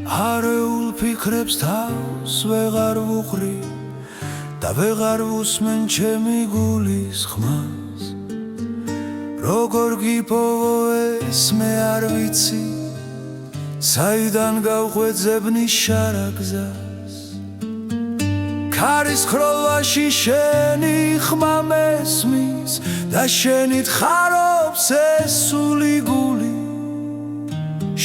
არეულ ფიქრებს თავს ვეღარ ვუყრი და ვეღარ ვუსმენ ჩემი გულის ხმას როგორ გიპოვო ეს მე არ ვიცი საიდან გავყვეძებნი შარაგზას ქარის ხროვაში შენი ხმა მესმის და შენით ხარობს ეს სული გული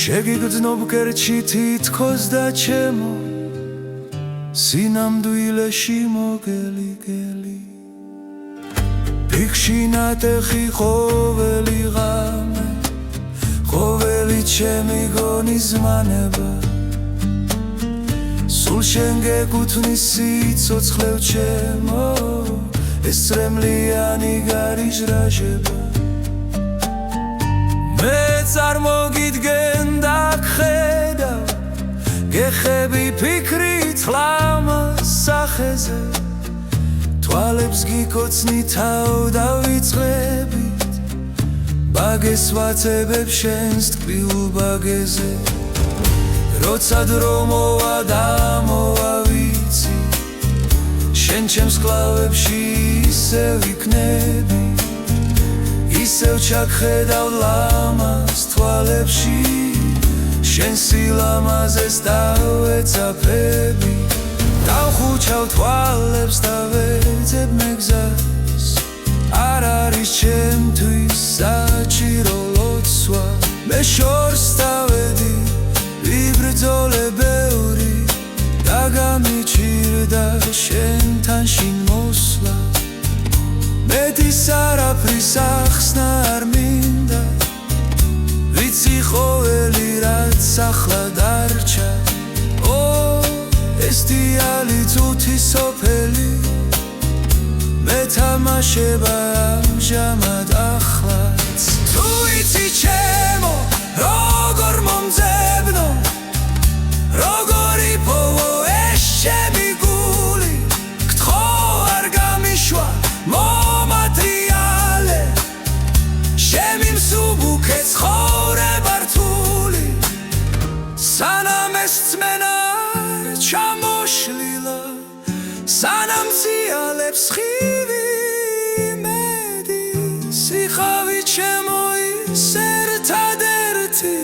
შეგიგრძნობ კერჩი თითქოს და ჩემო სინამდვილეში მოგელიგელი ფიქში ნატეხი ყოველი ღამე ყოველი ჩემი გონის ზმანება სულ შენ გეკუთვნის სიცოცხლევ ჩემო ეს წრემლიანი გარიჟრაჟება მე წარმოგიდგენ და გხედავ გეხები ფიქრით ხლამას სახეზე თვალებს გიკოცნი თავ დავიწყებით ბაგეს ვაცებებ შენს ტკბილ ბაგეზე როცა დრო მოვა და მოვა ვიცი შენ ჩემს კლავებში ისევ იქნები ისევ ჩაგხედავ ლამას თვალებში შენ სილამაზეს დავეცაფები დავხუჩავ თვალებს და ვეძებ მე გზას არ არის ჩემთვის საჭირო ლოცვა მე შორს დავედი ვიბრძოლე ბევრი და გამიჭირდა შენთან შინ მოსვლა მეტის არაფრის ახსნა არ მინდა ვიცი ყოველი რაც ახლა დარჩა ეს დიალი წუთი სოფელი მეთამაშება ამჟამად ახლაც თუ იცი ჩემო როგორ მომძებნო როგორ იპოვო ეს ჩემი გული გთხოვ არ გამიშვა მომატრიალე შემი მსუბუქე ცხოვრება რთული სანამ ეს წმენა ჩამოშლილა სანამ ციალებს ხივი მედი სიხავი ჩემო ის ერთადერთი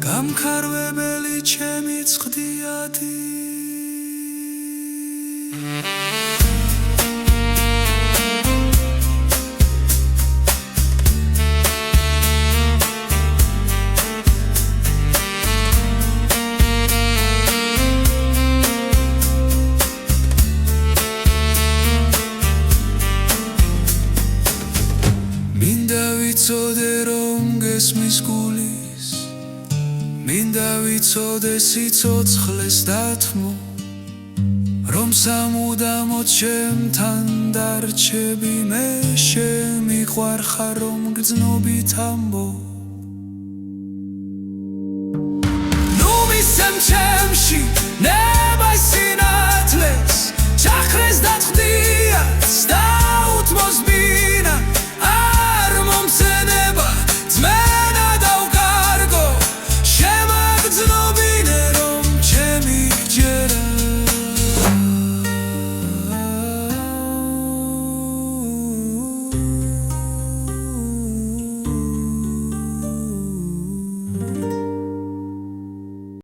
გამქარვებელი ჩემი წხდიადი ვიცოდე რომ გესმის გულის მინდა ვიცოდე სიცოცხლეს დათმო რომ სამუდამოდ ჩემთან დარჩები მე შემიყვარხარ რომ გრძნობით ამბობ ნუ მისცემ ჩემში